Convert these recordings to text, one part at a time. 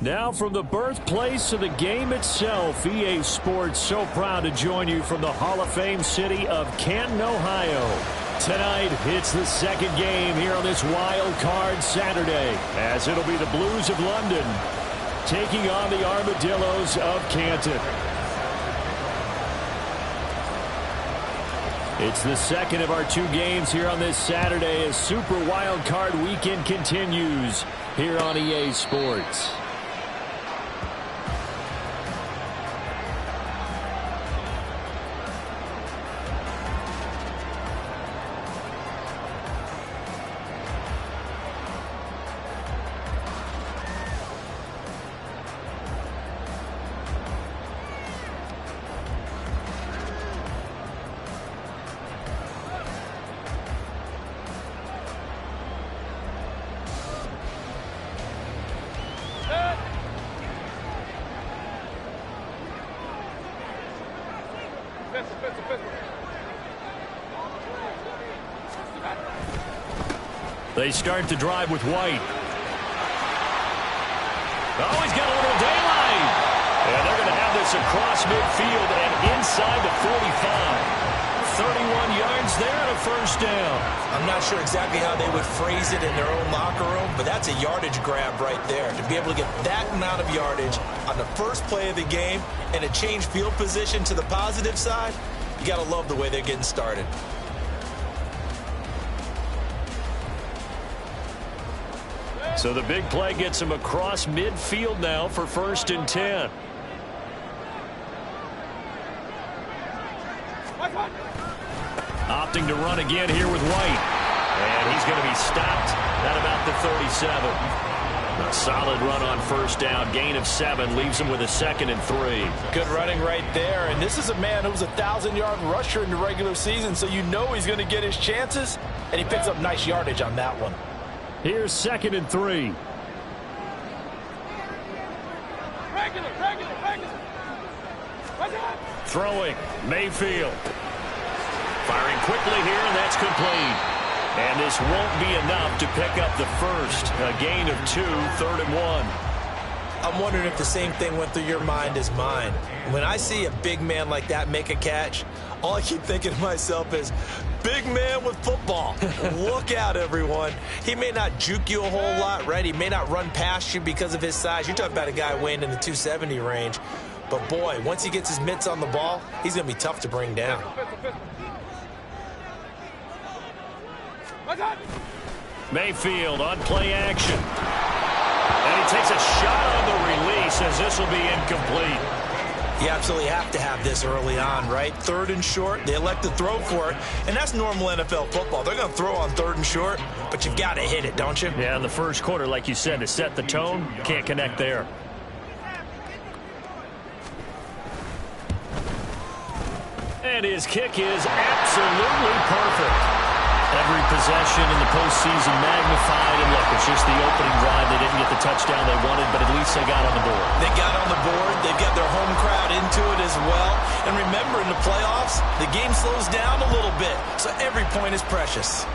Now from the birthplace of the game itself, EA Sports so proud to join you from the Hall of Fame city of Canton, Ohio. Tonight, it's the second game here on this wild card Saturday, as it'll be the Blues of London taking on the Armadillos of Canton. It's the second of our two games here on this Saturday as Super Wild Card Weekend continues here on EA Sports. They start the drive with White. Oh, he's got a little daylight. And they're going to have this across midfield and inside the 45. 31 yards there and a first down. I'm not sure exactly how they would phrase it in their own locker room, but that's a yardage grab right there. To be able to get that amount of yardage on the first play of the game and a change field position to the positive side, you got to love the way they're getting started. So the big play gets him across midfield now for 1st and 10. Opting to run again here with White. And he's going to be stopped at about the 37. A solid run on first down. Gain of 7 leaves him with a 2nd and 3. Good running right there. And this is a man who was a 1,000-yard rusher in the regular season, so you know he's going to get his chances. And he picks up nice yardage on that one. Here's 2nd and 3. Throwing, Mayfield. Firing quickly here, and that's complete. And this won't be enough to pick up the first. A gain of 2, 3rd and 1. I'm wondering if the same thing went through your mind as mine. When I see a big man like that make a catch, all I keep thinking to myself is, big man with football. Look out, everyone. He may not juke you a whole lot, right? He may not run past you because of his size. You're talking about a guy weighing in the 270 range. But, boy, once he gets his mitts on the ball, he's going to be tough to bring down. Mayfield on play action. And he takes a shot on the release as this will be incomplete. You absolutely have to have this early on, right? 3rd and short, they elect to throw for it, and that's normal NFL football. They're going to throw on 3rd and short, but you've got to hit it, don't you? Yeah, in the first quarter, like you said, to set the tone, can't connect there. And his kick is absolutely perfect. Every possession in the postseason magnified, and look, it's just the opening drive. They didn't get the touchdown they wanted, but at least they got on the board. They got on the board. They've got their home crowd into it as well. And remember, in the playoffs, the game slows down a little bit, so every point is precious.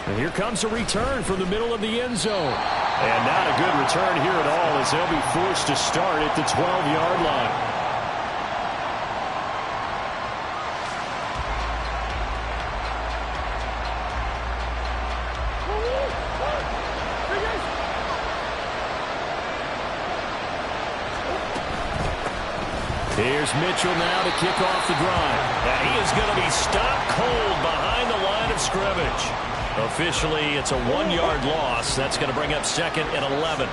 And here comes a return from the middle of the end zone. And not a good return here at all, as they'll be forced to start at the 12-yard line. Here's Mitchell now to kick off the drive. And he is going to be stopped cold behind the line of scrimmage. Officially, it's a 1-yard loss. That's going to bring up 2nd and 11.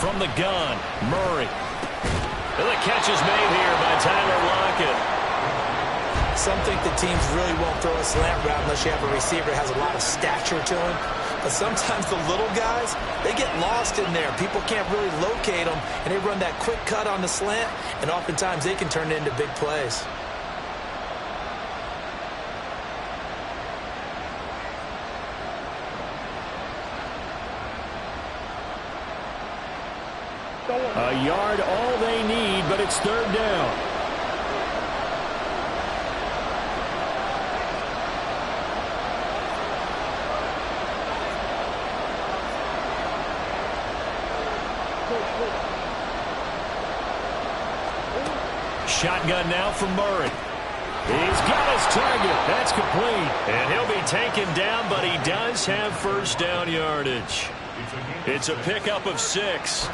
From the gun, Murray. And the catch is made here by Tyler Lockett. Some think the teams really won't throw a slant route unless you have a receiver that has a lot of stature to him. But sometimes the little guys, they get lost in there. People can't really locate them, and they run that quick cut on the slant, and oftentimes they can turn it into big plays. A yard all they need, but it's 3rd down. shotgun now from Murray. He's got his target. That's complete. And he'll be taken down, but he does have first down yardage. It's a pickup of 6.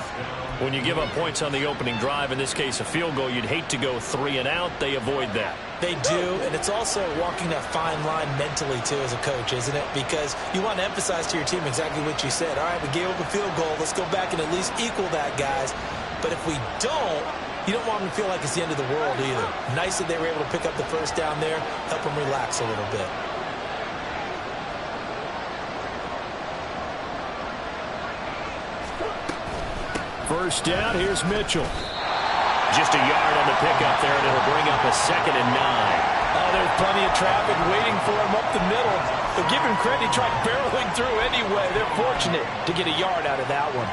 When you give up points on the opening drive, in this case a field goal, you'd hate to go 3 and out. They avoid that. They do, and it's also walking that fine line mentally, too, as a coach, isn't it? Because you want to emphasize to your team exactly what you said. All right, we gave up a field goal. Let's go back and at least equal that, guys. But if we don't, you don't want them to feel like it's the end of the world either. Nice that they were able to pick up the first down there, help them relax a little bit. First down, here's Mitchell. Just a yard on the pickup there, and it'll bring up a 2nd and 9. Oh, there's plenty of traffic waiting for him up the middle. But give him credit, he tried barreling through anyway. They're fortunate to get a yard out of that one.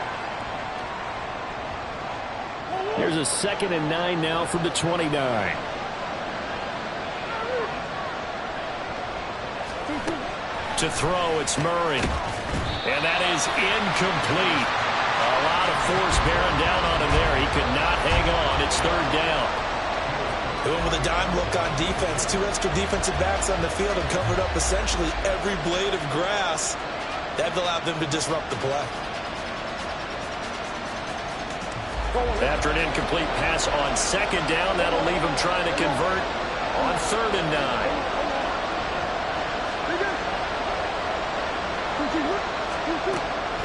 Here's a 2nd and 9 now from the 29. To throw, it's Murray. And that is incomplete. A lot of force bearing down on him there. He could not hang on. It's 3rd down. Doing with a dime look on defense. 2 extra defensive backs on the field and covered up essentially every blade of grass. That allowed them to disrupt the play. After an incomplete pass on 2nd down, that'll leave him trying to convert on 3rd and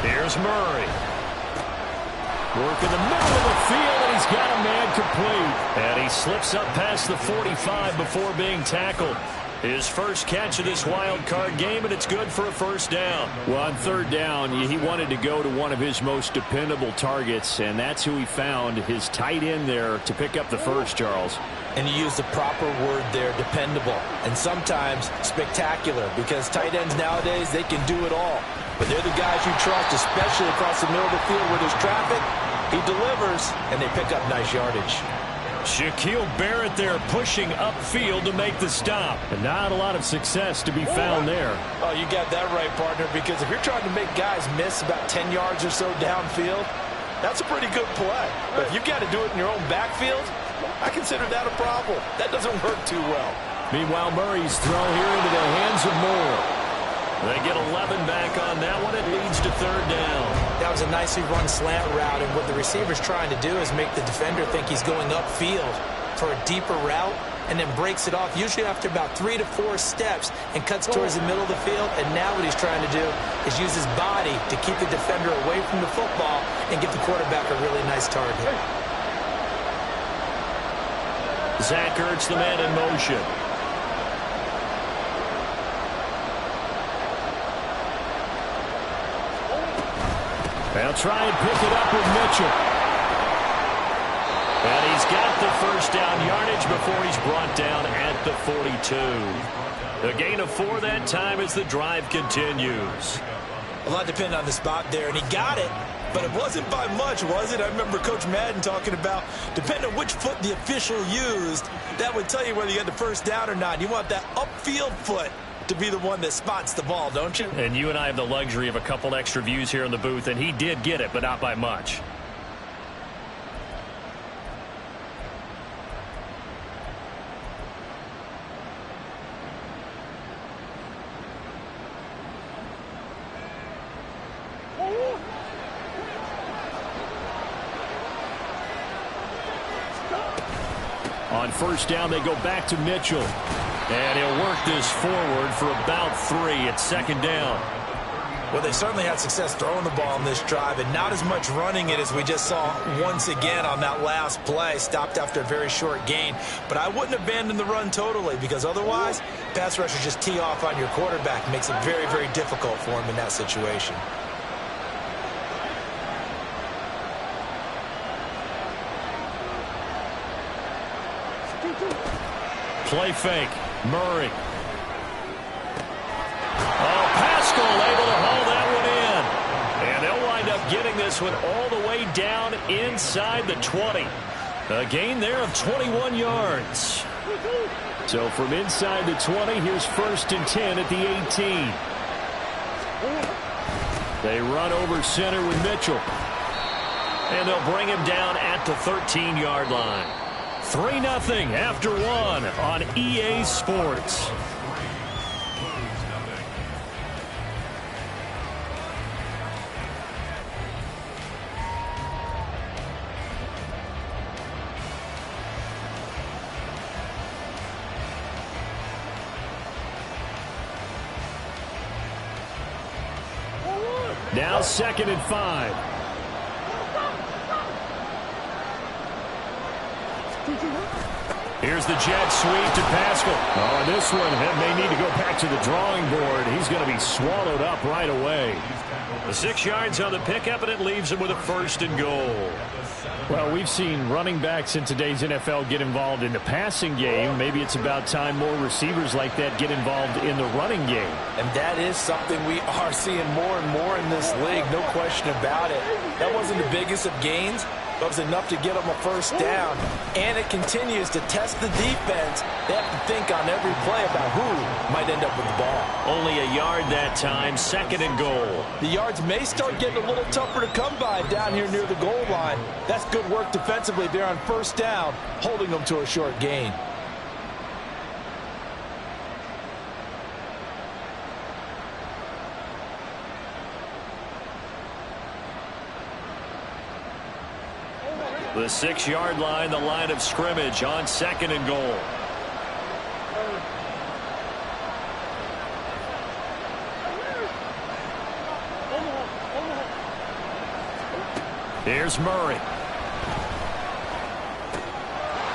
9. Here's Murray. Work in the middle of the field, and he's got a man complete. And he slips up past the 45 before being tackled. His first catch of this wild card game, and it's good for a first down. Well, on 3rd down, he wanted to go to one of his most dependable targets, and that's who he found, his tight end there, to pick up the first, Charles. And you use the proper word there, dependable, and sometimes spectacular, because tight ends nowadays, they can do it all. But they're the guys you trust, especially across the middle of the field where there's traffic. He delivers, and they pick up nice yardage. Shaquille Barrett there pushing upfield to make the stop. And not a lot of success to be found there. Oh, you got that right, partner, because if you're trying to make guys miss about 10 yards or so downfield, that's a pretty good play. But if you've got to do it in your own backfield, I consider that a problem. That doesn't work too well. Meanwhile, Murray's throw here into the hands of Moore. They get 11 back on that one. It leads to 3rd down. That was a nicely run slant route, and what the receiver's trying to do is make the defender think he's going upfield for a deeper route, and then breaks it off, usually after about 3 to 4 steps, and cuts towards the middle of the field. And now what he's trying to do is use his body to keep the defender away from the football and give the quarterback a really nice target. Zach Ertz, the man in motion. They'll try and pick it up with Mitchell. And he's got the first down yardage before he's brought down at the 42. A gain of 4 that time as the drive continues. A lot depended on the spot there, and he got it, but it wasn't by much, was it? I remember Coach Madden talking about, depending on which foot the official used, that would tell you whether you had the first down or not. You want that upfield foot to be the one that spots the ball, don't you? And you and I have the luxury of a couple extra views here in the booth, and he did get it, but not by much. On first down, they go back to Mitchell. And he'll work this forward for about 3 at 2nd down. Well, they certainly had success throwing the ball on this drive, and not as much running it as we just saw once again on that last play. Stopped after a very short gain. But I wouldn't abandon the run totally, because otherwise, pass rushers just tee off on your quarterback. Makes it very, very difficult for him in that situation. Play fake. Murray. Oh, Pascal able to haul that one in. And they'll wind up getting this one all the way down inside the 20. A gain there of 21 yards. So from inside the 20, here's 1st and 10 at the 18. They run over center with Mitchell. And they'll bring him down at the 13-yard line. 3-0 after one on EA Sports. Now 2nd and 5. Here's the jet sweep to Pascal. Oh, and this one may need to go back to the drawing board. He's going to be swallowed up right away. The 6 yards on the pickup, and it leaves him with a 1st and goal. Well, we've seen running backs in today's NFL get involved in the passing game. Maybe it's about time more receivers like that get involved in the running game. And that is something we are seeing more and more in this league, no question about it. That wasn't the biggest of gains, but it was enough to get them a 1st down. And it continues to test the defense. They have to think on every play about who might end up with the ball. Only a yard that time, 2nd and goal. The yards may start getting a little tougher to come by down here near the goal line. That's good work defensively there on 1st down, holding them to a short gain. The 6-yard line, the line of scrimmage on 2nd and goal. Here's Murray.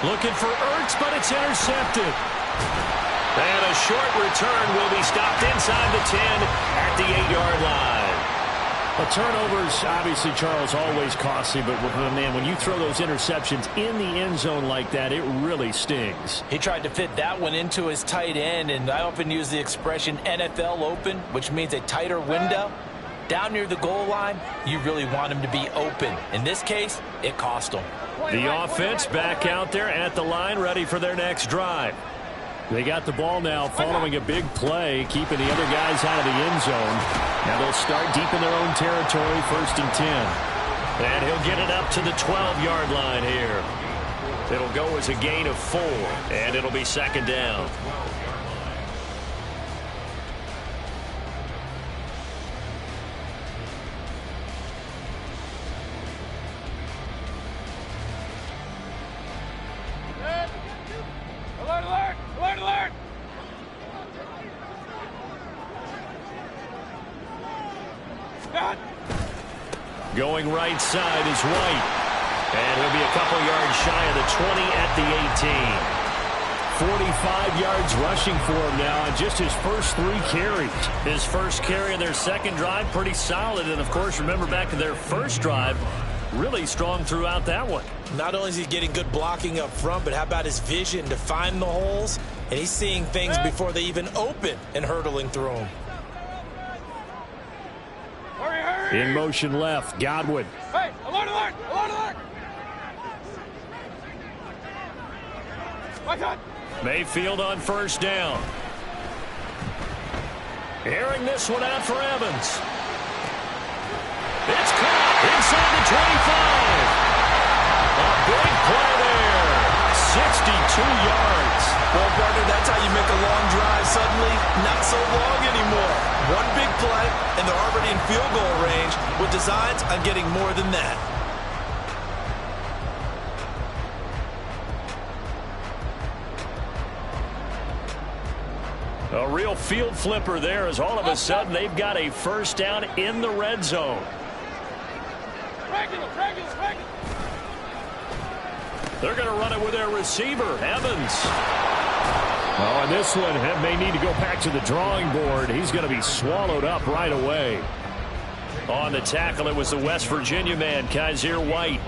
Looking for Ertz, but it's intercepted. And a short return will be stopped inside the 10 at the 8-yard line. A turnover's obviously, Charles, always costly, but man, when you throw those interceptions in the end zone like that, it really stings. He tried to fit that one into his tight end, and I often use the expression NFL open, which means a tighter window. Down near the goal line, you really want him to be open. In this case, it cost him. The offense back out there at the line, ready for their next drive. They got the ball now following a big play, keeping the other guys out of the end zone. Now they'll start deep in their own territory, 1st and 10. And he'll get it up to the 12-yard line here. It'll go as a gain of 4, and it'll be 2nd down. Going right side is White. And he'll be a couple yards shy of the 20 at the 18. 45 yards rushing for him now on just his first 3 carries. His first carry in their 2nd drive, pretty solid. And, of course, remember back to their 1st drive, really strong throughout that one. Not only is he getting good blocking up front, but how about his vision to find the holes? And he's seeing things before they even open and hurdling through them. In motion left, Godwin. Hey, alert, alert, alert, alert! Watch out! Mayfield on 1st down. Airing this one out for Evans. It's caught inside the 25. A big play there. 62 yards. Well, partner, that's how you make a long drive suddenly not so long anymore. One big play, and they're already in field goal range with designs on getting more than that. A real field flipper there as all of a sudden they've got a 1st down in the red zone. Regular. They're going to run it with their receiver, Evans. Oh, and this one may need to go back to the drawing board. He's going to be swallowed up right away. On the tackle, it was the West Virginia man, Kaiser White.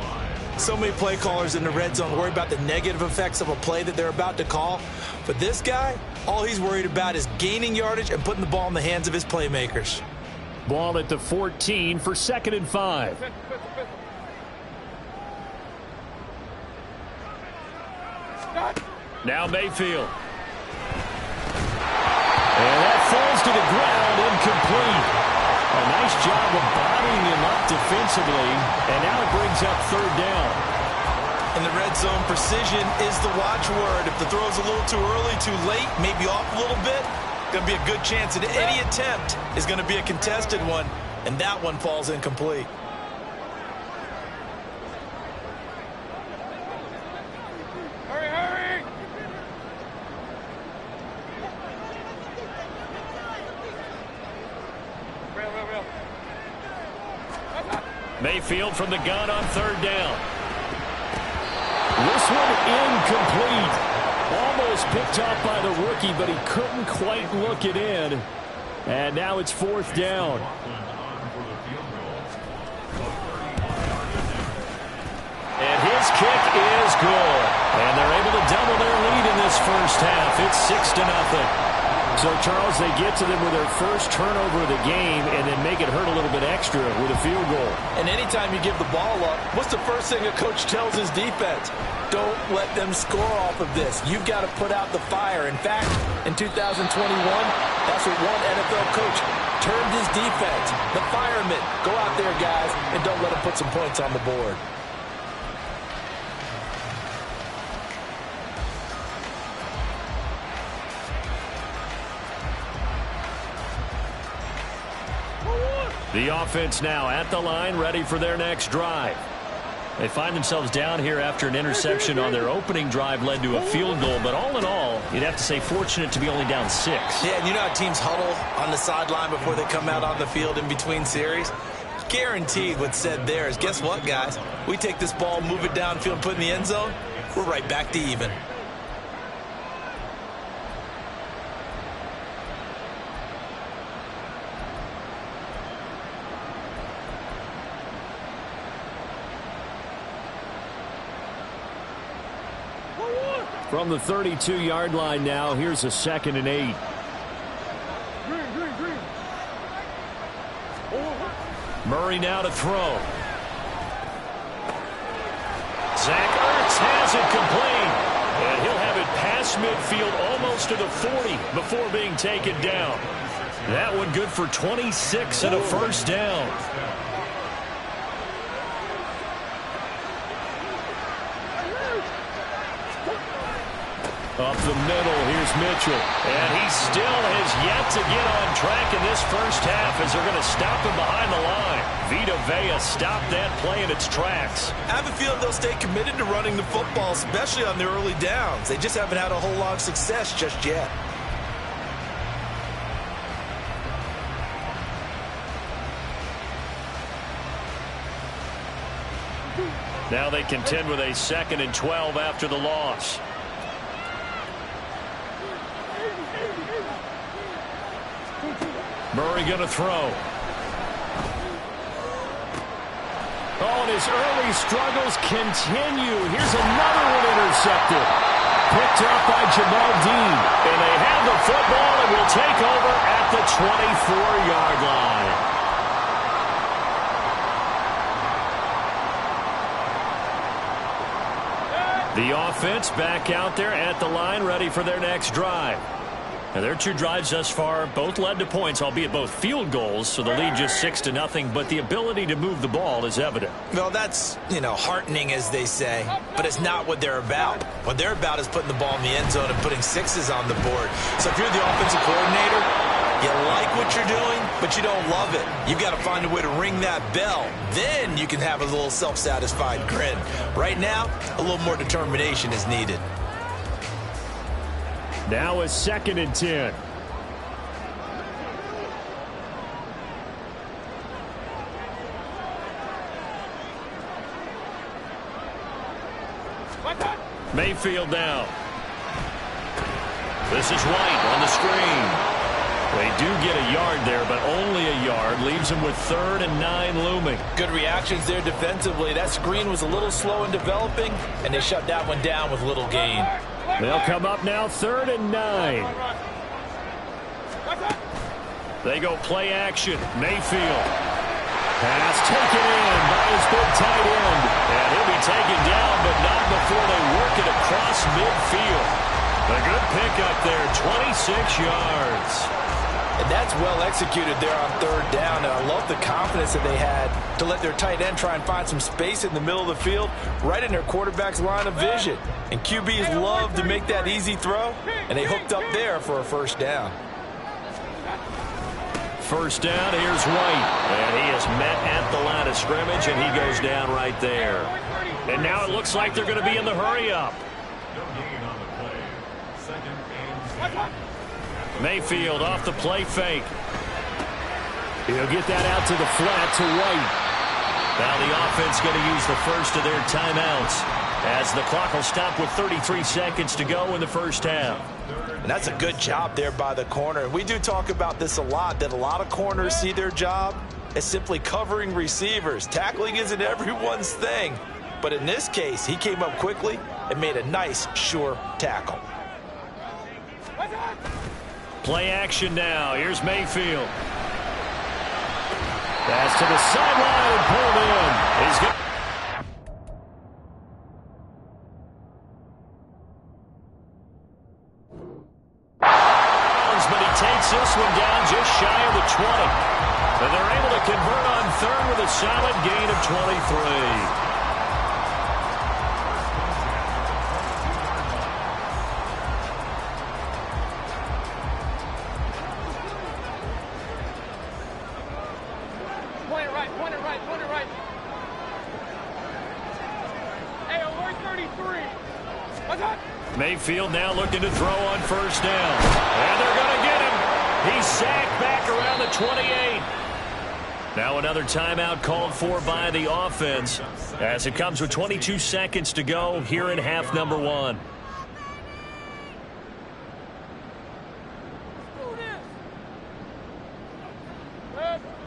So many play callers in the red zone worry about the negative effects of a play that they're about to call. But this guy, all he's worried about is gaining yardage and putting the ball in the hands of his playmakers. Ball at the 14 for 2nd and 5. Now Mayfield. And that falls to the ground, incomplete. A nice job of bodying him up defensively, and now it brings up 3rd down. In the red zone, precision is the watchword. If the throw's a little too early, too late, maybe off a little bit, going to be a good chance that any attempt is going to be a contested one, and that one falls incomplete. Hurry, hurry! Real. Mayfield from the gun on third down. This one incomplete. Almost picked off by the rookie, but he couldn't quite look it in. And now it's fourth down. And his kick is good. And they're able to double their lead in this first half. It's 6-0. So, Charles, they get to them with their first turnover of the game and then make it hurt a little bit extra with a field goal. And anytime you give the ball up, what's the first thing a coach tells his defense? Don't let them score off of this. You've got to put out the fire. In fact, in 2021, that's what one NFL coach termed his defense. The firemen. Go out there, guys, and don't let them put some points on the board. The offense now at the line, ready for their next drive. They find themselves down here after an interception on their opening drive led to a field goal. But all in all, you'd have to say fortunate to be only down 6. Yeah, and you know how teams huddle on the sideline before they come out on the field in between series? Guaranteed what's said there is, guess what, guys? We take this ball, move it downfield, put it in the end zone, we're right back to even. From the 32-yard line now, here's a 2nd and 8. Murray now to throw. Zach Ertz has it complete. And he'll have it past midfield almost to the 40 before being taken down. That one good for 26 and a first down. Up the middle, here's Mitchell. And he still has yet to get on track in this first half as they're going to stop him behind the line. Vita Vea stopped that play in its tracks. I have a feeling they'll stay committed to running the football, especially on their early downs. They just haven't had a whole lot of success just yet. Now they contend with a 2nd and 12 after the loss. Murray going to throw. Oh, and his early struggles continue. Here's another one intercepted. Picked up by Jamal Dean. And they have the football and will take over at the 24-yard line. The offense back out there at the line, ready for their next drive. Now, their 2 drives thus far both led to points, albeit both field goals, so the lead just 6-0, but the ability to move the ball is evident. Well, that's, heartening, as they say, but it's not what they're about. What they're about is putting the ball in the end zone and putting 6s on the board. So if you're the offensive coordinator, you like what you're doing, but you don't love it. You've got to find a way to ring that bell. Then you can have a little self-satisfied grin. Right now, a little more determination is needed. Now a 2nd and 10. Mayfield down. This is White on the screen. They do get a yard there, but only a yard. Leaves them with 3rd and 9 looming. Good reactions there defensively. That screen was a little slow in developing, and they shut that one down with little gain. They'll come up now 3rd and 9. They go play action. Mayfield. Pass taken in by his big tight end. And he'll be taken down, but not before they work it across midfield. A good pickup there, 26 yards. And that's well executed there on third down. And I love the confidence that they had to let their tight end try and find some space in the middle of the field, right in their quarterback's line of vision. And QBs love to make that easy throw, and they hooked up there for a first down. First down, here's White. And he is met at the line of scrimmage, and he goes down right there. And now it looks like they're going to be in the hurry-up. Mayfield off the play fake. He'll get that out to the flat to White. Now the offense going to use the first of their timeouts as the clock will stop with 33 seconds to go in the first half. And that's a good job there by the corner. We do talk about this a lot, that a lot of corners see their job as simply covering receivers. Tackling isn't everyone's thing. But in this case, he came up quickly and made a nice, sure tackle. Play action now. Here's Mayfield. Pass to the sideline and pulled in. He's good. But he takes this one down just shy of the 20. And they're able to convert on third with a solid gain of 23. Mayfield now looking to throw on first down. And they're going to get him. He's sacked back around the 28. Now another timeout called for by the offense as it comes with 22 seconds to go here in half number one.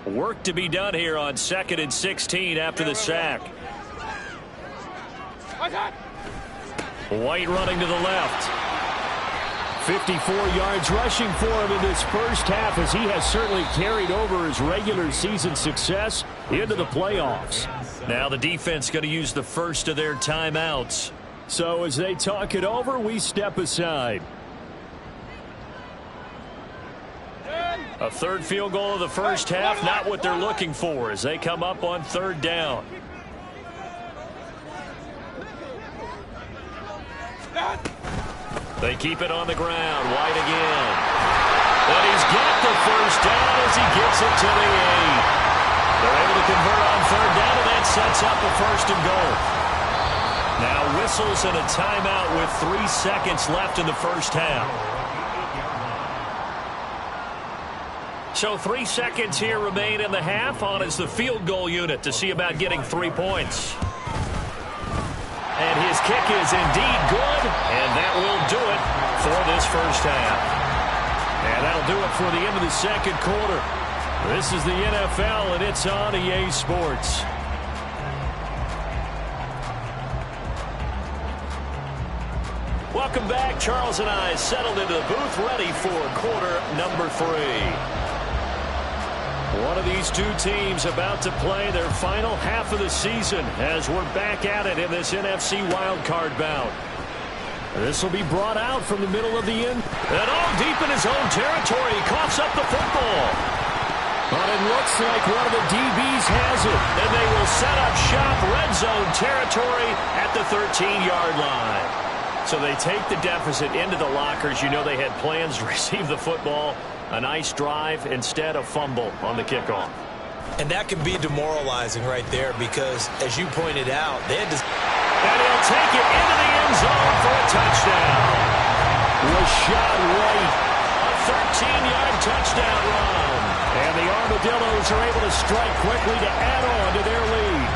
Work to be done here on 2nd and 16 after the sack. White running to the left. 54 yards rushing for him in this first half as he has certainly carried over his regular season success into the playoffs. Now the defense going to use the first of their timeouts. So as they talk it over, we step aside. A third field goal of the first half, not what they're looking for as they come up on third down. They keep it on the ground. White again. And he's got the first down as he gets it to the 8. They're able to convert on third down, and that sets up a first and goal. Now whistles and a timeout with 3 seconds left in the first half. So 3 seconds here remain in the half. On is the field goal unit to see about getting 3 points. And his kick is indeed good, and that will do it for this first half. And that'll do it for the end of the second quarter. This is the NFL, and it's on EA Sports. Welcome back. Charles and I settled into the booth ready for quarter number 3. One of these two teams about to play their final half of the season as we're back at it in this NFC wildcard bout. This will be brought out from the middle of the end. And all deep in his own territory, he coughs up the football. But it looks like one of the DBs has it. And they will set up shop, red zone territory at the 13-yard line. So they take the deficit into the lockers. You know they had plans to receive the football. A nice drive, instead a fumble on the kickoff. And that can be demoralizing right there because, as you pointed out, they had to... And he'll take it into the end zone for a touchdown. Rashad White, a 13-yard touchdown run. And the Armadillos are able to strike quickly to add on to their lead.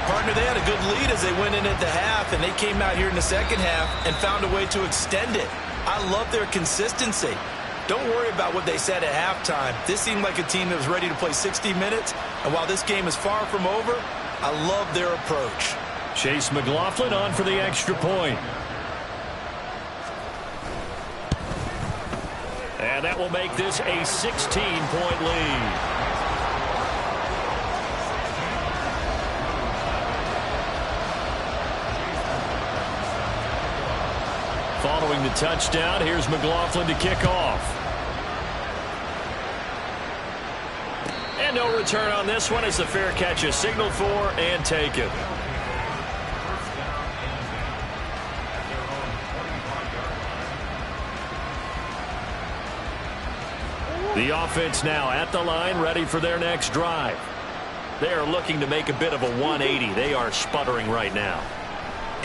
Partner, they had a good lead as they went in at the half, and they came out here in the second half and found a way to extend it. I love their consistency. Don't worry about what they said at halftime. This seemed like a team that was ready to play 60 minutes. And while this game is far from over, I love their approach. Chase McLaughlin on for the extra point. And that will make this a 16-point lead. Following the touchdown, here's McLaughlin to kick off. And no return on this one as the fair catch is signaled for and taken. The offense now at the line, ready for their next drive. They are looking to make a bit of a 180. They are sputtering right now.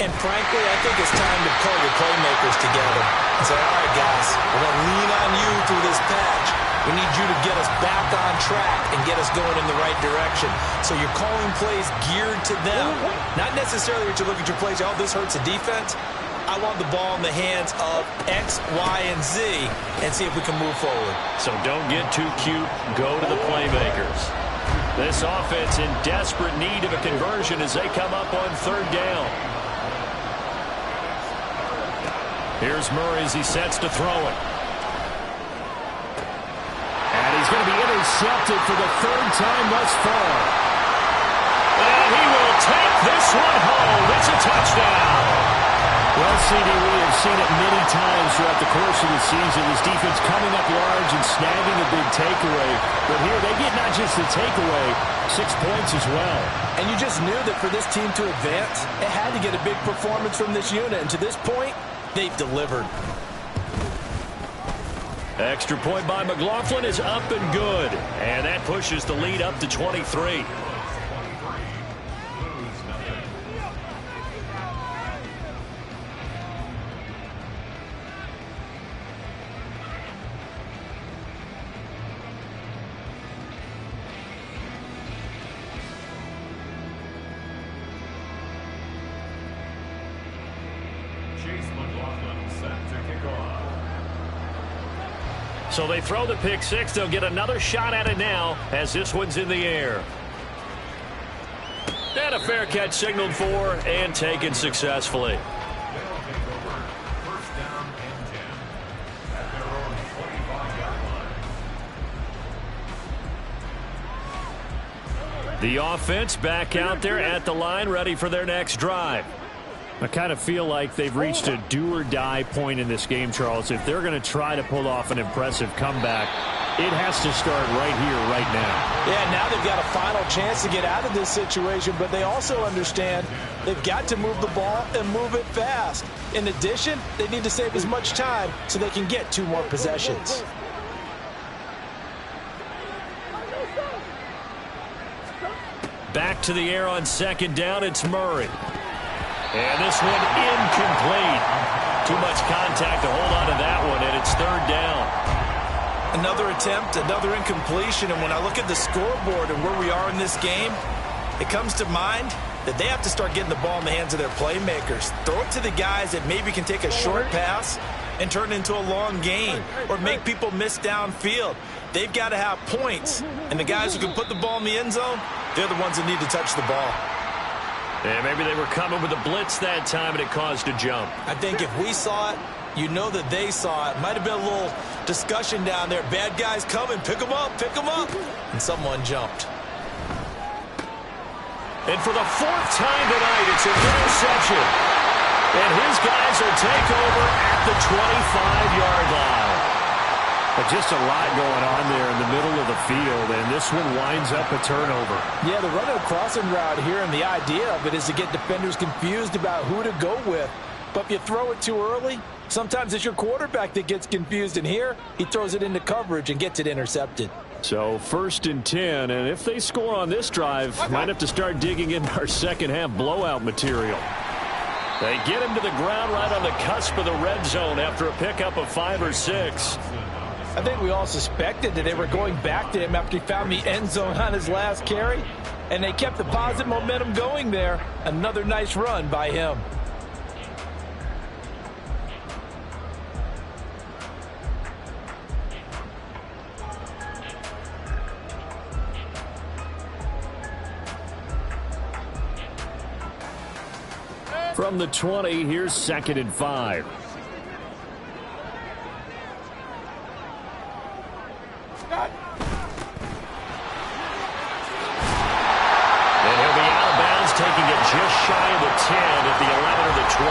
And frankly, I think it's time to call your playmakers together and say, all right, guys, we're going to lean on you through this patch. We need you to get us back on track and get us going in the right direction. So you're calling plays geared to them. Not necessarily that you look at your plays, oh, this hurts the defense. I want the ball in the hands of X, Y, and Z and see if we can move forward. So don't get too cute. Go to the playmakers. This offense in desperate need of a conversion as they come up on third down. Here's Murray as he sets to throw it. And he's going to be intercepted for the third time thus far. And he will take this one home. It's a touchdown. Well, CD, we have seen it many times throughout the course of the season. This defense coming up large and snagging a big takeaway. But here they get not just the takeaway, 6 points as well. And you just knew that for this team to advance, it had to get a big performance from this unit. And to this point, they've delivered. Extra point by McLaughlin is up and good. And that pushes the lead up to 23. So they throw the pick six. They'll get another shot at it now as this one's in the air. And a fair catch signaled for and taken successfully. The offense back out there at the line, ready for their next drive. I kind of feel like they've reached a do-or-die point in this game, Charles. If they're going to try to pull off an impressive comeback, it has to start right here, right now. Yeah, now they've got a final chance to get out of this situation, but they also understand they've got to move the ball and move it fast. In addition, they need to save as much time so they can get 2 more possessions. Back to the air on second down, it's Murray. And this one incomplete. Too much contact to hold on to that one, and it's third down. Another attempt, another incompletion, and when I look at the scoreboard and where we are in this game, it comes to mind that they have to start getting the ball in the hands of their playmakers. Throw it to the guys that maybe can take a short pass and turn it into a long gain or make people miss downfield. They've got to have points, and the guys who can put the ball in the end zone, they're the ones that need to touch the ball. And maybe they were coming with a blitz that time, and it caused a jump. I think if we saw it, you know that they saw it. Might have been a little discussion down there. Bad guys coming. Pick them up. Pick them up. And someone jumped. And for the 4th time tonight, it's an interception. And his guys will take over at the 25-yard line. But just a lot going on there in the middle of the field, and this one winds up a turnover. Yeah, they're running a crossing route here, and the idea of it is to get defenders confused about who to go with. But if you throw it too early, sometimes it's your quarterback that gets confused, and here he throws it into coverage and gets it intercepted. So 1st and 10, and if they score on this drive, might have to start digging into our second-half blowout material. They get him to the ground right on the cusp of the red zone after a pickup of 5 or 6. I think we all suspected that they were going back to him after he found the end zone on his last carry, and they kept the positive momentum going there. Another nice run by him. From the 20, here's 2nd and 5. Taking it just shy of the 10 at the 11 or the 12.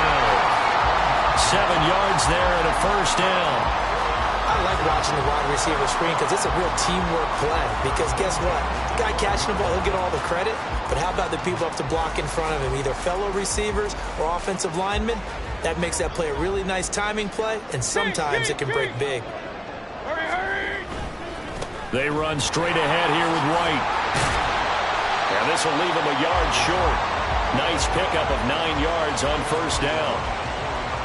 7 yards there and a first down. I like watching the wide receiver screen because it's a real teamwork play. Because guess what? The guy catching the ball, he'll get all the credit. But how about the people up to block in front of him, either fellow receivers or offensive linemen? That makes that play a really nice timing play, and sometimes it can break big. Hurry, hurry! They run straight ahead here with White. And this will leave him a yard short. Nice pickup of 9 yards on first down.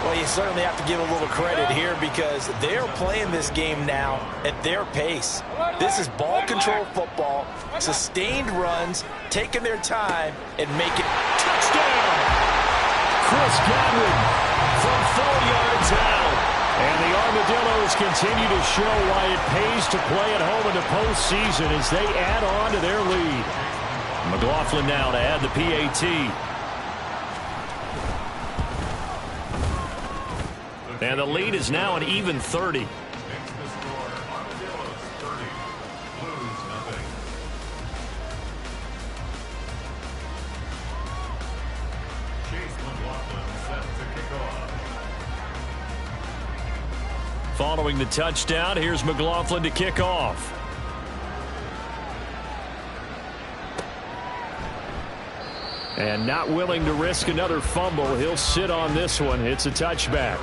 Well, you certainly have to give a little credit here because they're playing this game now at their pace. This is ball control football, sustained runs, taking their time, and making Touchdown! Chris Godwin from 4 yards out. And the Armadillos continue to show why it pays to play at home in the postseason as they add on to their lead. McLaughlin now to add the PAT. And the lead is now an even 30. Following the touchdown, here's McLaughlin to kick off. And not willing to risk another fumble, he'll sit on this one. It's a touchback.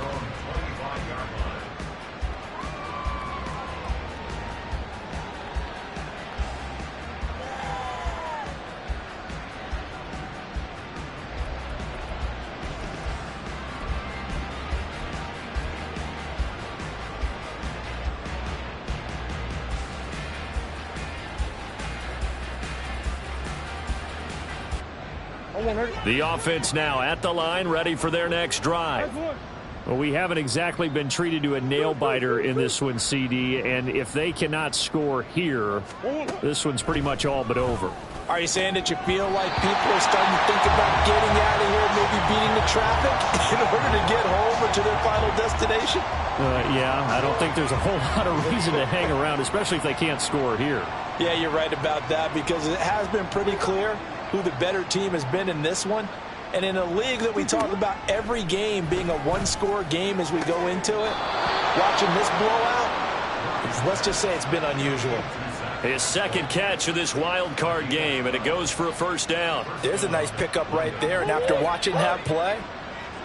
The offense now at the line, ready for their next drive. Well, we haven't exactly been treated to a nail-biter in this one, CD, and if they cannot score here, this one's pretty much all but over. Are you saying that you feel like people are starting to think about getting out of here, maybe beating the traffic in order to get home or to their final destination? Yeah, I don't think there's a whole lot of reason to hang around, especially if they can't score here. Yeah, you're right about that because it has been pretty clear who the better team has been in this one. And in a league that we talk about every game being a one-score game as we go into it, watching this blowout, let's just say it's been unusual. His second catch of this wild card game, and it goes for a first down. There's a nice pickup right there, and after watching him play,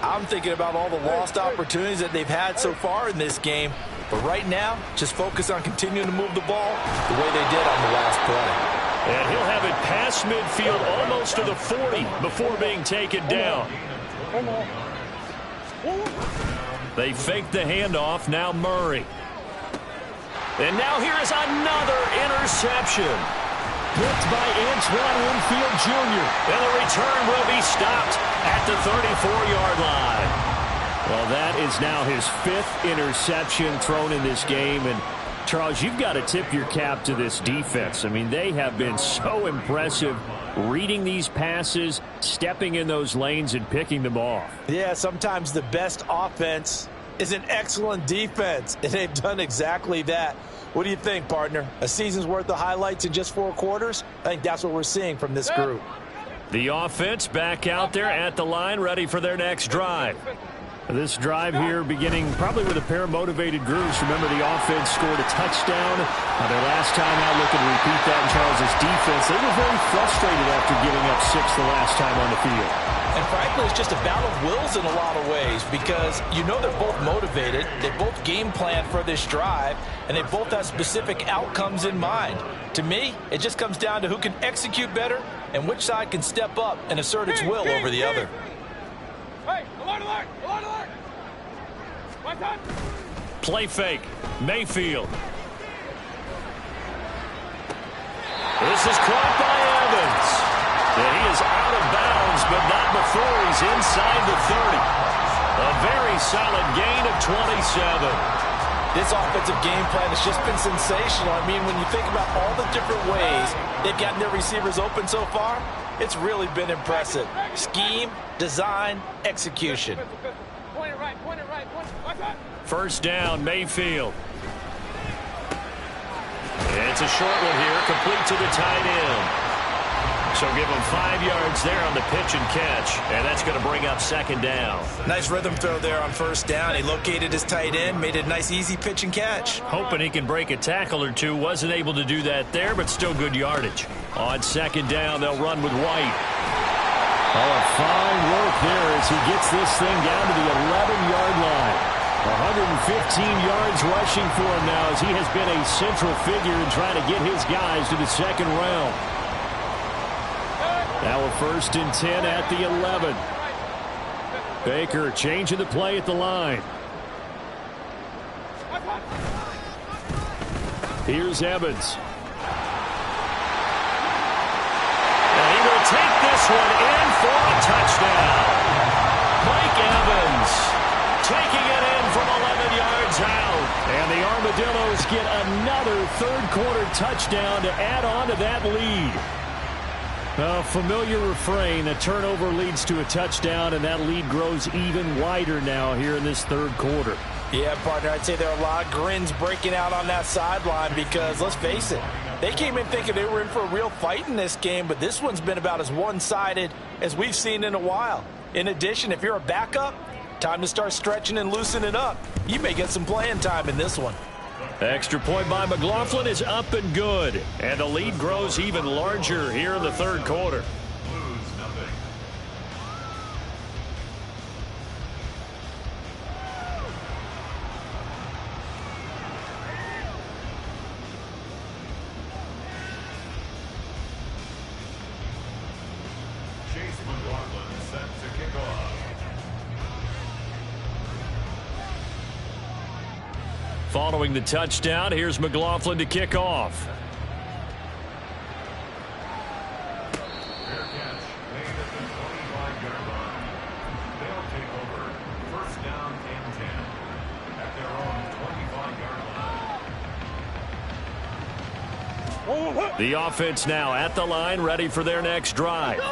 I'm thinking about all the lost opportunities that they've had so far in this game. But right now, just focus on continuing to move the ball the way they did on the last play. And he'll have it past midfield almost to the 40 before being taken down. They fake the handoff. Now Murray. And now here is another interception. Picked by Antoine Winfield Jr. And the return will be stopped at the 34-yard line. Well, that is now his 5th interception thrown in this game. And Charles, you've got to tip your cap to this defense. I mean, they have been so impressive reading these passes, stepping in those lanes, and picking them off. Yeah, sometimes the best offense is an excellent defense, and they've done exactly that. What do you think, partner? A season's worth of highlights in just 4 quarters? I think that's what we're seeing from this group. The offense back out there at the line, ready for their next drive. This drive here beginning probably with a pair of motivated grooves. Remember, the offense scored a touchdown their last time out. Looking to repeat that in Charles's defense. They were very frustrated after giving up 6 the last time on the field. And frankly, it's just a battle of wills in a lot of ways because you know they're both motivated. They both game plan for this drive, and they both have specific outcomes in mind. To me, it just comes down to who can execute better and which side can step up and assert its will over the other. Hey, alert, alert, alert, alert. One time. Play fake. Mayfield. This is caught by Evans. And he is out of bounds, but not before he's inside the 30. A very solid gain of 27. This offensive game plan has just been sensational. I mean, when you think about all the different ways they've gotten their receivers open so far, it's really been impressive. Scheme, design, execution. Point it right, point it right, point it right. First down, Mayfield. It's a short one here, complete to the tight end. So give him 5 yards there on the pitch and catch. And that's going to bring up second down. Nice rhythm throw there on first down. He located his tight end, made it a nice easy pitch and catch. Hoping he can break a tackle or two. Wasn't able to do that there, but still good yardage. On second down, they'll run with White. Oh, fine work there as he gets this thing down to the 11-yard line. 115 yards rushing for him now as he has been a central figure in trying to get his guys to the second round. Now a 1st and 10 at the 11. Baker changing the play at the line. Here's Evans. And he will take this one in for a touchdown. Mike Evans taking it in from 11 yards out. And the Armadillos get another third-quarter touchdown to add on to that lead. A familiar refrain, a turnover leads to a touchdown, and that lead grows even wider now here in this third quarter. Yeah, partner, I'd say there are a lot of grins breaking out on that sideline because, let's face it, they came in thinking they were in for a real fight in this game, but this one's been about as one-sided as we've seen in a while. In addition, if you're a backup, time to start stretching and loosening up. You may get some playing time in this one. Extra point by McLaughlin is up and good. And the lead grows even larger here in the third quarter. Chase McLaughlin set to kick off. Following the touchdown, here's McLaughlin to kick off. Fair catch made at the 25-yard line. They'll take over 1st down and 10 at their own 25-yard line. The offense now at the line, ready for their next drive.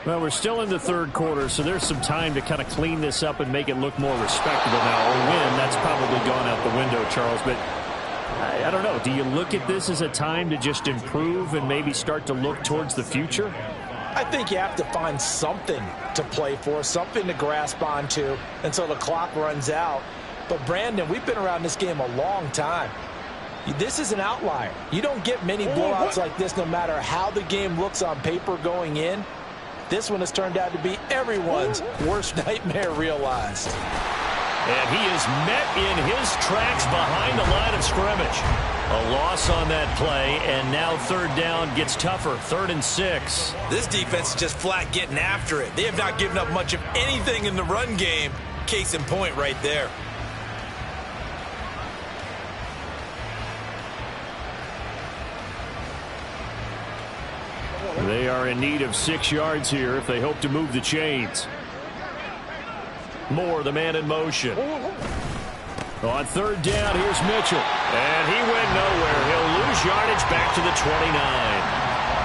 Well, we're still in the third quarter, so there's some time to kind of clean this up and make it look more respectable now. Or win, that's probably gone out the window, Charles. But I don't know. Do you look at this as a time to just improve and maybe start to look towards the future? I think you have to find something to play for, something to grasp onto until the clock runs out. But, Brandon, we've been around this game a long time. This is an outlier. You don't get many blowouts like this no matter how the game looks on paper going in. This one has turned out to be everyone's worst nightmare realized. And he is met in his tracks behind the line of scrimmage. A loss on that play, and now third down gets tougher. 3rd and 6. This defense is just flat getting after it. They have not given up much of anything in the run game. Case in point right there. They are in need of 6 yards here if they hope to move the chains. Moore, the man in motion. On 3rd down, here's Mitchell. And he went nowhere. He'll lose yardage back to the 29.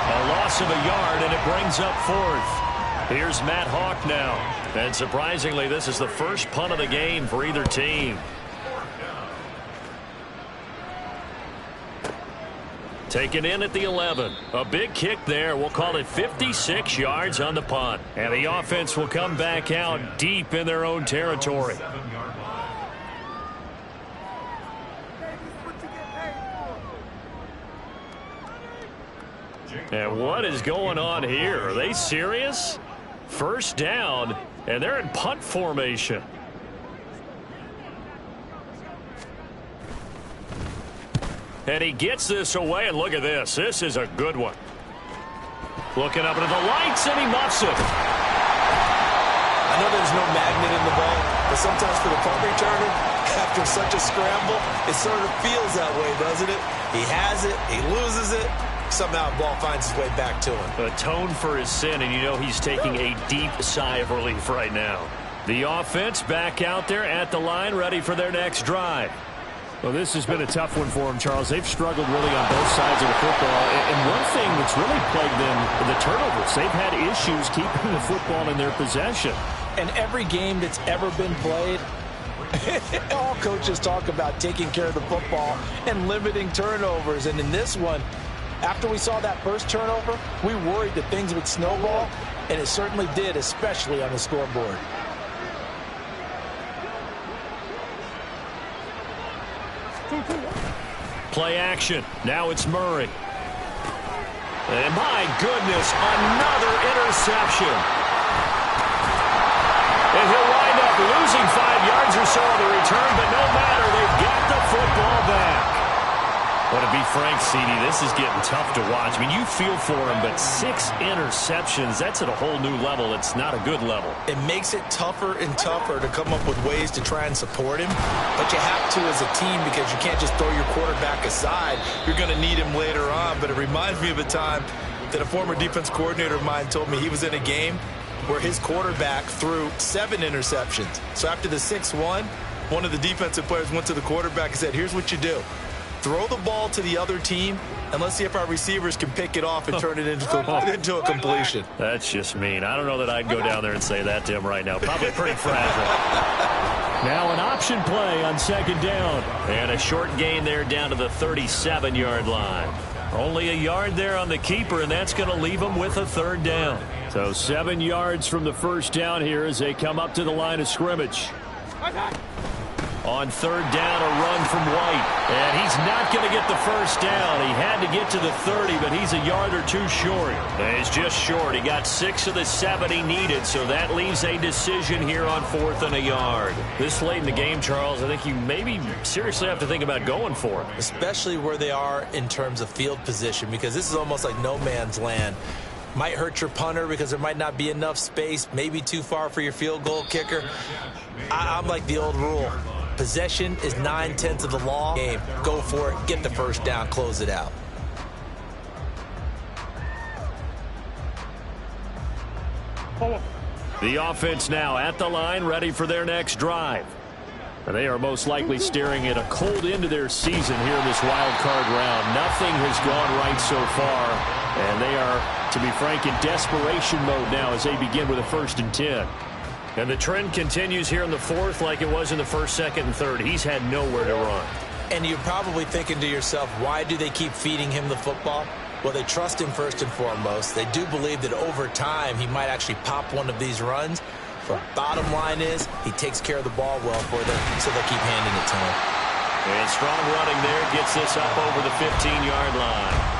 A loss of a yard, and it brings up 4th. Here's Matt Hawk now. And surprisingly, this is the first punt of the game for either team. Taken in at the 11. A big kick there. We'll call it 56 yards on the punt. And the offense will come back out deep in their own territory. And what is going on here? Are they serious? 1st down, and they're in punt formation. And he gets this away, and look at this. This is a good one. Looking up into the lights, and he muffs it. I know there's no magnet in the ball, but sometimes for the punt returner, after such a scramble, it sort of feels that way, doesn't it? He has it, he loses it, somehow the ball finds its way back to him. Atone for his sin, and you know he's taking a deep sigh of relief right now. The offense back out there at the line, ready for their next drive. Well, this has been a tough one for them, Charles. They've struggled really on both sides of the football. And one thing that's really plagued them, the turnovers. They've had issues keeping the football in their possession. And every game that's ever been played, all coaches talk about taking care of the football and limiting turnovers. And in this one, After we saw that first turnover, we worried that things would snowball, and it certainly did, especially on the scoreboard. Play action. Now it's Murray. And my goodness, another interception. And he'll wind up losing 5 yards or so on the return, but no matter, they've got the football back. But to be frank, CD, this is getting tough to watch. I mean, you feel for him, but 6 interceptions, that's at a whole new level. It's not a good level. It makes it tougher and tougher to come up with ways to try and support him. But you have to as a team because you can't just throw your quarterback aside. You're going to need him later on. But it reminds me of a time that a former defense coordinator of mine told me he was in a game where his quarterback threw 7 interceptions. So after the 6-1, one of the defensive players went to the quarterback and said, here's what you do. Throw the ball to the other team, and let's see if our receivers can pick it off and turn it into a completion. That's just mean. I don't know that I'd go down there and say that to him right now. Probably pretty fragile. Now an option play on second down. And a short gain there down to the 37-yard line. Only a yard there on the keeper, and that's going to leave them with a third down. So 7 yards from the first down here as they come up to the line of scrimmage. On third down, a run from White. And he's not going to get the first down. He had to get to the 30, but he's a yard or two short. And he's just short. He got 6 of the 7 he needed, so that leaves a decision here on 4th and a yard. This late in the game, Charles, I think you maybe seriously have to think about going for it. Especially where they are in terms of field position, because this is almost like no man's land. Might hurt your punter because there might not be enough space, maybe too far for your field goal kicker. I'm like the old rule. Possession is 9/10 of the law. Game. Go for it. Get the first down. Close it out. The offense now at the line, ready for their next drive. They are most likely staring at a cold end to their season here in this wild card round. Nothing has gone right so far, and they are, to be frank, in desperation mode now as they begin with a 1st and 10. And the trend continues here in the 4th like it was in the 1st, 2nd, and 3rd. He's had nowhere to run. And you're probably thinking to yourself, why do they keep feeding him the football? Well, they trust him first and foremost. They do believe that over time he might actually pop one of these runs. But bottom line is he takes care of the ball well for them, so they'll keep handing it to him. And strong running there gets this up over the 15-yard line.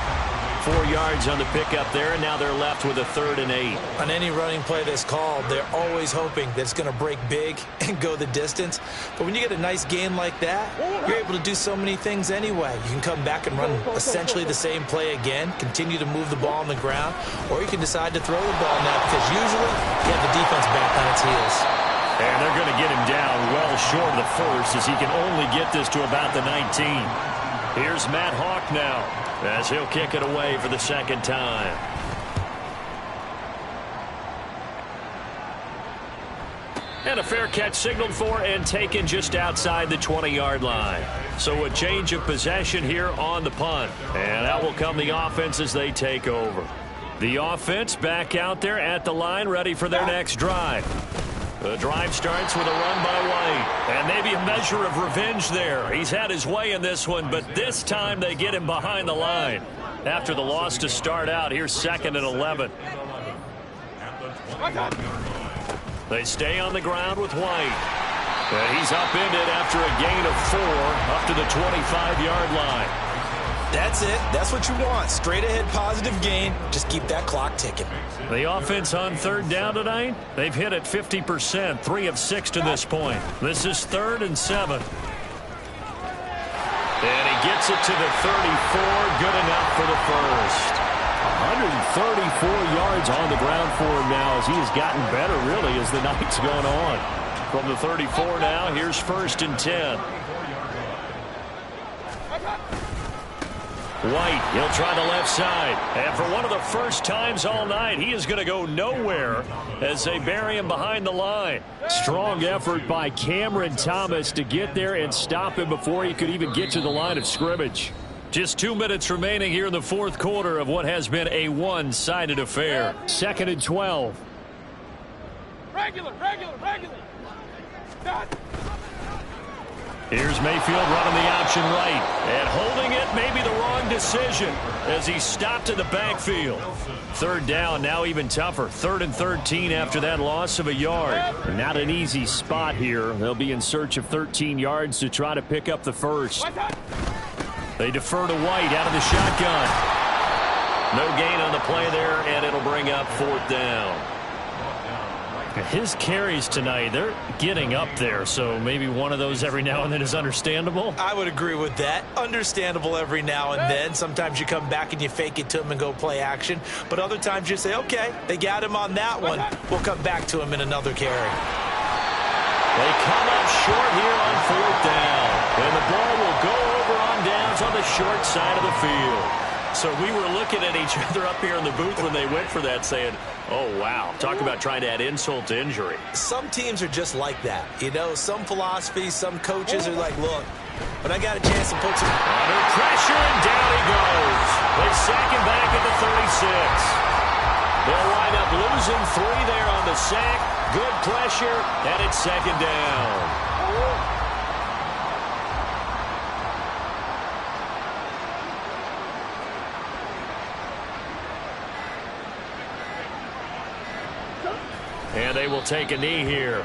4 yards on the pickup there, and now they're left with a 3rd and 8. On any running play that's called, they're always hoping that it's going to break big and go the distance. But when you get a nice gain like that, you're able to do so many things anyway. You can come back and run essentially the same play again, continue to move the ball on the ground, or you can decide to throw the ball now because usually you have the defense back on its heels. And they're going to get him down well short of the 1st as he can only get this to about the 19. Here's Matt Hawk now, as he'll kick it away for the 2nd time. And a fair catch signaled for and taken just outside the 20-yard line. So a change of possession here on the punt. And out will come the offense as they take over. The offense back out there at the line, ready for their next drive. The drive starts with a run by White. And maybe a measure of revenge there. He's had his way in this one, but this time they get him behind the line. After the loss to start out, here's 2nd and 11. They stay on the ground with White. And he's upended after a gain of 4 up to the 25-yard line. That's it. That's what you want. Straight ahead positive gain. Just keep that clock ticking. The offense on 3rd down tonight, they've hit it 50%, 3 of 6 to this point. This is 3rd and 7. And he gets it to the 34, good enough for the first. 134 yards on the ground for him now as he has gotten better, really, as the night's gone on. From the 34 now, here's 1st and 10. White, he'll try the left side. And for one of the first times all night, he is going to go nowhere as they bury him behind the line. Strong effort by Cameron Thomas to get there and stop him before he could even get to the line of scrimmage. Just 2 minutes remaining here in the 4th quarter of what has been a one-sided affair. 2nd and 12. Regular. Here's Mayfield running the option right. And holding it may be the wrong decision as he stopped in the backfield. Third down, now even tougher. 3rd and 13 after that loss of a yard. Not an easy spot here. They'll be in search of 13 yards to try to pick up the first. They defer to White out of the shotgun. No gain on the play there, and it'll bring up 4th down. His carries tonight, they're getting up there, so maybe one of those every now and then is understandable. I would agree with that. Understandable every now and then. Sometimes you come back and you fake it to him and go play action. But other times you say, okay, they got him on that one. We'll come back to him in another carry. They come up short here on 4th down. And the ball will go over on downs on the short side of the field. So we were looking at each other up here in the booth when they went for that saying, oh, wow, talk about trying to add insult to injury. Some teams are just like that. You know, some philosophies, some coaches are like, look, when I got a chance to put some... Under pressure, and down he goes. They sack him back at the 36. They'll wind up losing 3 there on the sack. Good pressure, and it's 2nd down. And they will take a knee here.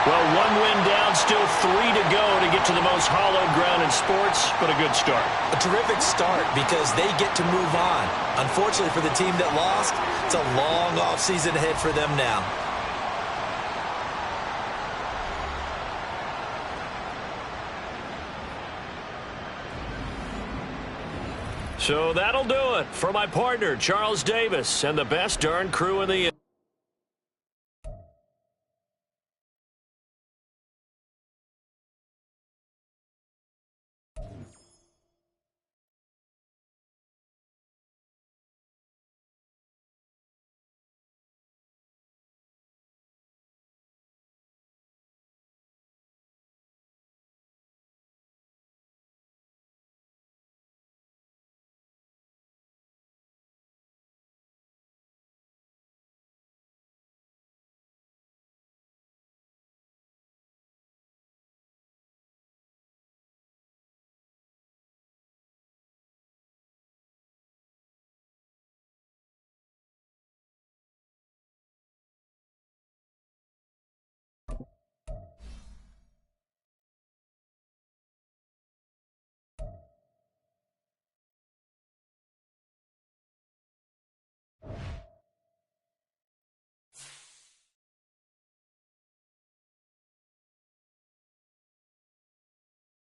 Well, 1 win down, still 3 to go to get to the most hallowed ground in sports, but a good start. A terrific start because they get to move on. Unfortunately for the team that lost, it's a long offseason ahead for them now. So that'll do it for my partner, Charles Davis, and the best darn crew in the